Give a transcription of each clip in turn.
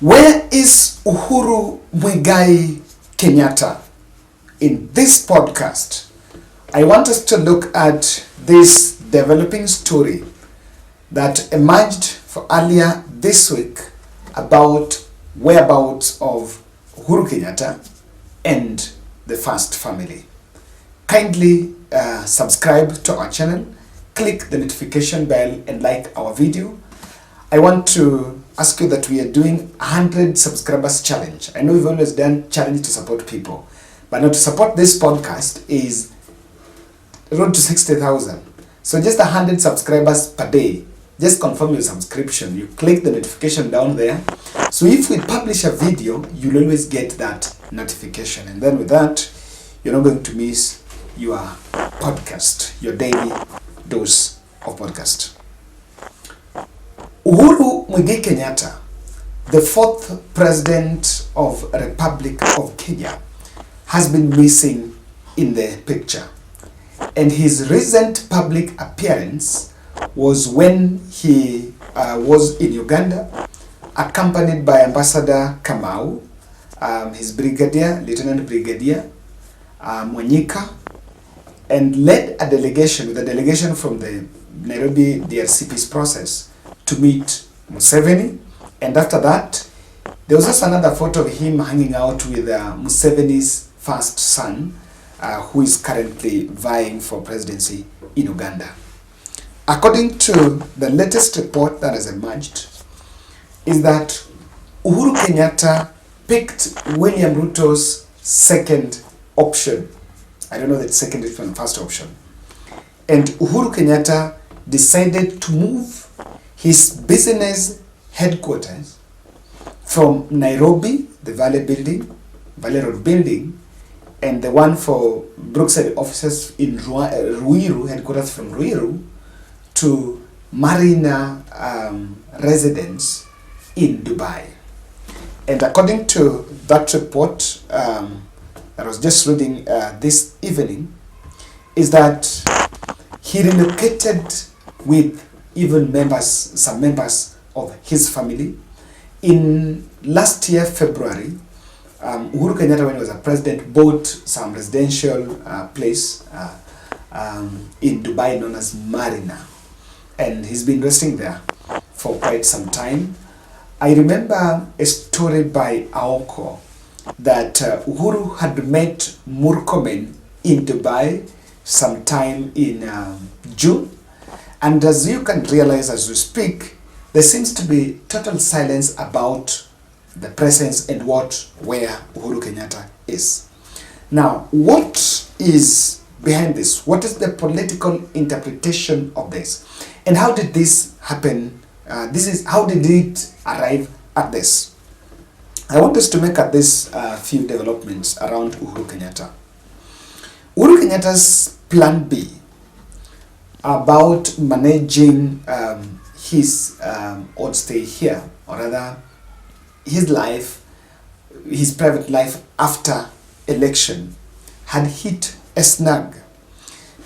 Where is Uhuru Muigai Kenyatta? In this podcast, I want us to look at this developing story that emerged for earlier this week about whereabouts of Uhuru Kenyatta and the First Family. Kindly subscribe to our channel, click the notification bell and like our video. I want to ask you that we are doing 100 subscribers challenge. I know we've always done challenge to support people, but now to support this podcast is road to 60,000. So just 100 subscribers per day. Just confirm your subscription. You click the notification down there. So if we publish a video, you'll always get that notification. And then with that, you're not going to miss your podcast, your daily dose of podcast. Uhuru Muigai Kenyatta, the fourth president of Republic of Kenya, has been missing in the picture. And his recent public appearance was when he was in Uganda, accompanied by Ambassador Kamau, his brigadier, Lieutenant Brigadier Mwanyika, and led a delegation with a delegation from the Nairobi DRC peace process to meet Museveni. And after that, there was also another photo of him hanging out with Museveni's first son, who is currently vying for presidency in Uganda. According to the latest report that has emerged, is that Uhuru Kenyatta picked William Ruto's second option. I don't know that second is from the first option. And Uhuru Kenyatta decided to move his business headquarters from Nairobi, the Valley Road building, and the one for Brookside offices in Ruiru, headquarters from Ruiru, to Marina residence in Dubai. And according to that report that I was just reading this evening, is that he relocated with even some members of his family. In last year, February, Uhuru Kenyatta, when he was a president, bought some residential place in Dubai known as Marina. And he's been resting there for quite some time. I remember a story by Aoko that Uhuru had met Murkomen in Dubai sometime in June. And as you can realize as we speak, there seems to be total silence about the presence and where Uhuru Kenyatta is. Now, what is behind this? What is the political interpretation of this? And how did this happen? How did it arrive at this? I want us to make at this few developments around Uhuru Kenyatta. Uhuru Kenyatta's plan B about managing his odd stay here, or rather his life, his private life after election, had hit a snag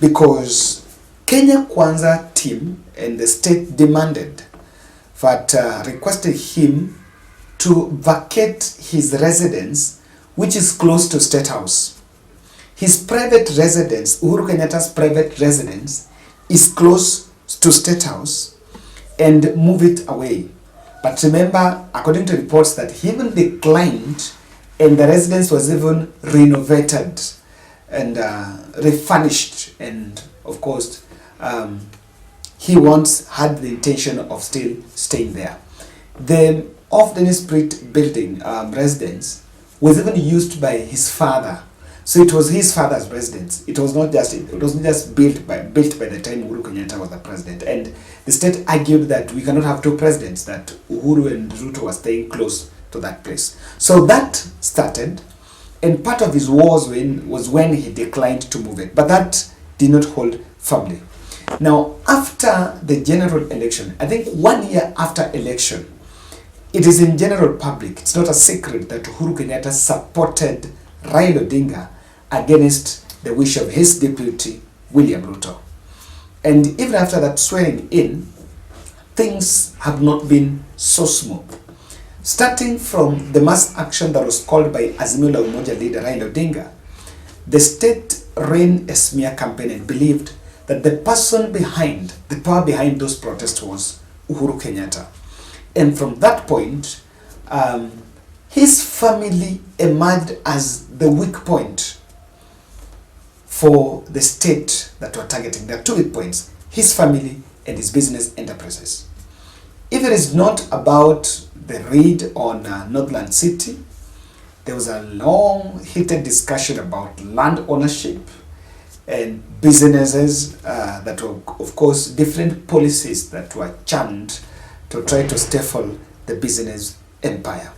because Kenya Kwanza team and the state demanded that requested him to vacate his residence, which is close to State House. His private residence, Uhuru Kenyatta's private residence, is close to State House, and move it away. But remember, according to reports, that he even declined, and the residence was even renovated and refurnished, and of course he once had the intention of still staying there. The Off-Dennis Street building residence was even used by his father. So it was his father's residence. It wasn't just built by the time Uhuru Kenyatta was the president. And the state argued that we cannot have two presidents, that Uhuru and Ruto were staying close to that place. So that started, and part of his wars was when he declined to move it. But that did not hold firmly. Now, after the general election, I think 1 year after election, it is in general public, it's not a secret, that Uhuru Kenyatta supported Raila Odinga against the wish of his deputy, William Ruto. And even after that swearing in, things have not been so smooth. Starting from the mass action that was called by Azimio la Umoja leader Raila Odinga, the state ran a smear campaign and believed that the power behind those protests was Uhuru Kenyatta. And from that point, his family emerged as the weak point for the state that were targeting. There are two weak points: his family and his business enterprises. If it is not about the raid on Northland City, there was a long, heated discussion about land ownership and businesses that were, of course, different policies that were churned to try to stifle the business empire.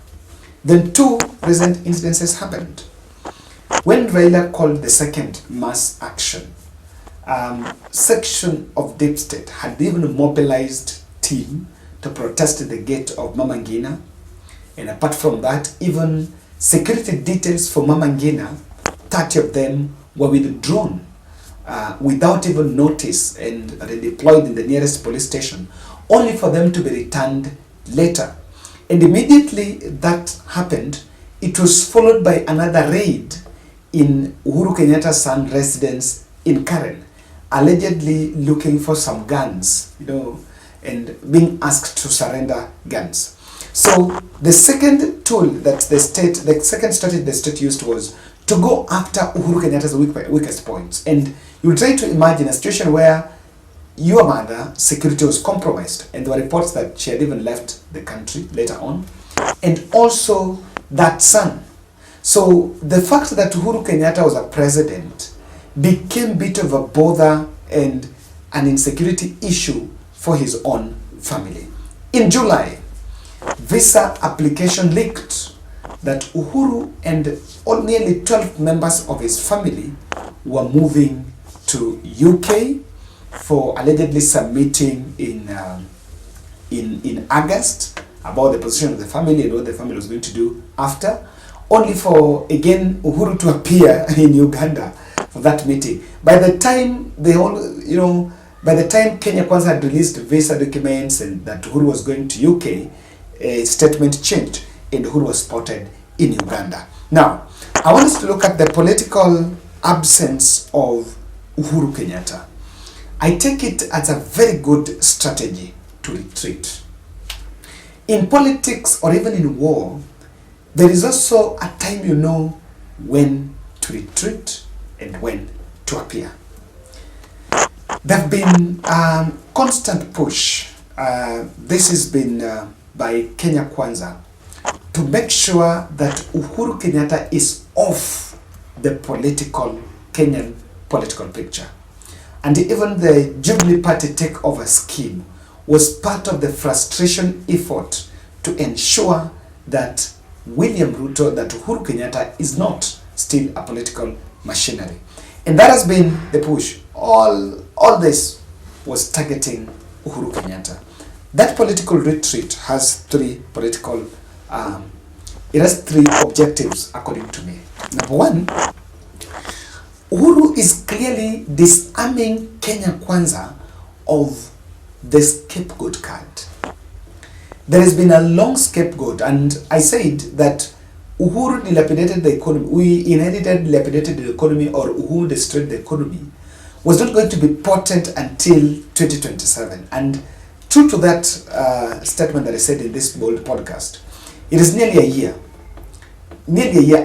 Then two recent incidences happened. When Raila called the second mass action, section of Deep State had even mobilized team to protest at the gate of Mama Ngina. And apart from that, even security details for Mama Ngina, 30 of them were withdrawn without even notice and redeployed in the nearest police station, only for them to be returned later. And immediately that happened, it was followed by another raid in Uhuru Kenyatta's son's residence in Karen, allegedly looking for some guns, and being asked to surrender guns. So the second tool that the second strategy the state used was to go after Uhuru Kenyatta's weakest points. And you try to imagine a situation where your mother, security was compromised, and there were reports that she had even left the country later on, and also that son. So the fact that Uhuru Kenyatta was a president became a bit of a bother and an insecurity issue for his own family. In July, visa application leaked that Uhuru and nearly 12 members of his family were moving to UK for allegedly submitting in August about the position of the family and what the family was going to do after, only for again Uhuru to appear in Uganda for that meeting. By the time by the time Kenya Kwanza had released visa documents and that Uhuru was going to UK, a statement changed and Uhuru was spotted in Uganda. Now, I want us to look at the political absence of Uhuru Kenyatta. I take it as a very good strategy to retreat. In politics or even in war, there is also a time you know when to retreat and when to appear. There have been constant push. This has been by Kenya Kwanza to make sure that Uhuru Kenyatta is off the Kenyan political picture. And even the Jubilee Party takeover scheme was part of the frustration effort to ensure that Uhuru Kenyatta is not still a political machinery. And that has been the push. All this was targeting Uhuru Kenyatta. That political retreat has three objectives according to me. Number one, Uhuru is clearly disarming Kenya Kwanza of the scapegoat card. There has been a long scapegoat, and I said that Uhuru dilapidated the economy. We inherited dilapidated the economy, or Uhuru destroyed the economy, was not going to be potent until 2027. And true to that statement that I said in this bold podcast, it is nearly a year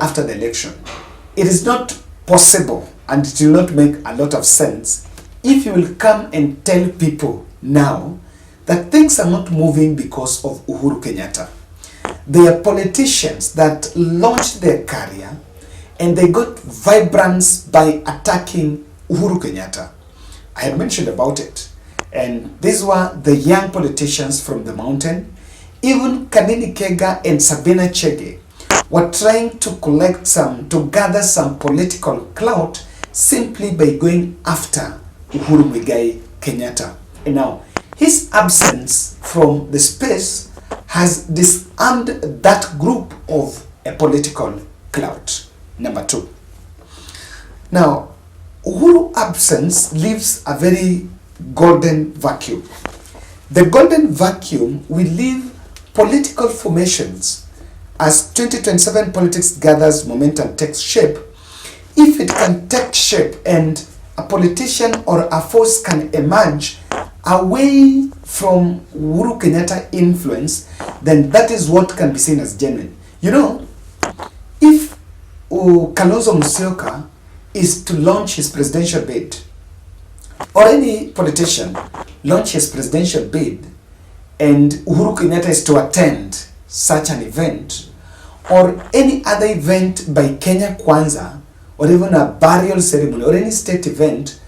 after the election. It is not possible, and it will not make a lot of sense if you will come and tell people now that things are not moving because of Uhuru Kenyatta. They are politicians that launched their career and they got vibrance by attacking Uhuru Kenyatta. I had mentioned about it. And these were the young politicians from the mountain. Even Kanini Kega and Sabina Chege were trying to gather some political clout simply by going after Uhuru Muigai Kenyatta. And now, his absence from the space has disarmed that group of a political clout. Number two. Now, Uhuru absence leaves a very golden vacuum. The golden vacuum will leave political formations, as 2027 politics gathers momentum, takes shape, if it can take shape and a politician or a force can emerge away from Uhuru Kenyatta influence, then that is what can be seen as genuine. You know, if Kalonzo Musyoka is to launch his presidential bid, or any politician launch his presidential bid, and Uhuru Kenyatta is to attend such an event, or any other event by Kenya Kwanza, or even a burial ceremony, or any state event,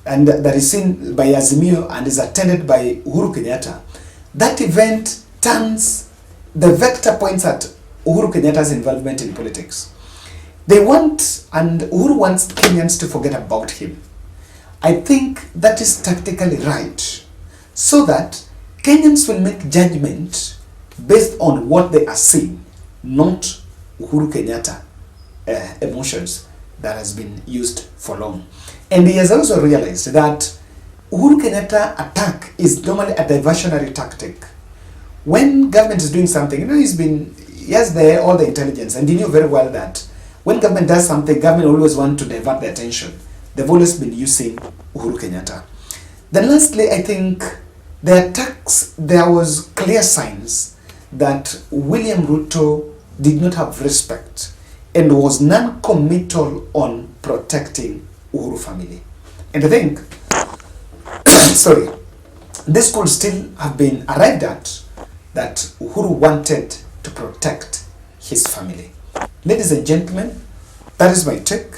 and that is seen by Azimio and is attended by Uhuru Kenyatta, that event turns, the vector points at Uhuru Kenyatta's involvement in politics. They want, and Uhuru wants Kenyans to forget about him. I think that is tactically right, so that Kenyans will make judgment based on what they are seeing, not Uhuru Kenyatta emotions that has been used for long. And he has also realized that Uhuru Kenyatta attack is normally a diversionary tactic. When government is doing something, you know, he has all the intelligence, and he knew very well that when government does something, government always want to divert the attention. They've always been using Uhuru Kenyatta. Then lastly, I think the attacks, there was clear signs that William Ruto did not have respect and was non-committal on protecting Uhuru family. And I think, sorry, this could still have been arrived at, that Uhuru wanted to protect his family. Ladies and gentlemen, that is my take,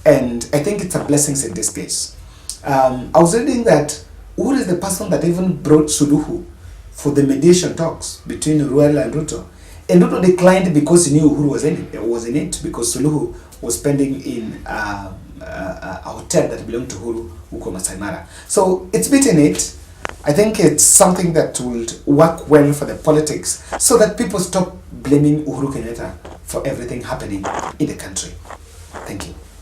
and I think it's a blessing in this case. I was reading that Uhuru is the person that even brought Suluhu for the mediation talks between Ruel and Ruto. And Ruto declined because he knew Uhuru was in it, because Suluhu was spending in a hotel that belonged to Uhuru, huko Masai Mara. So it's beaten it. I think it's something that will work well for the politics, so that people stop blaming Uhuru Kenyatta for everything happening in the country. Thank you.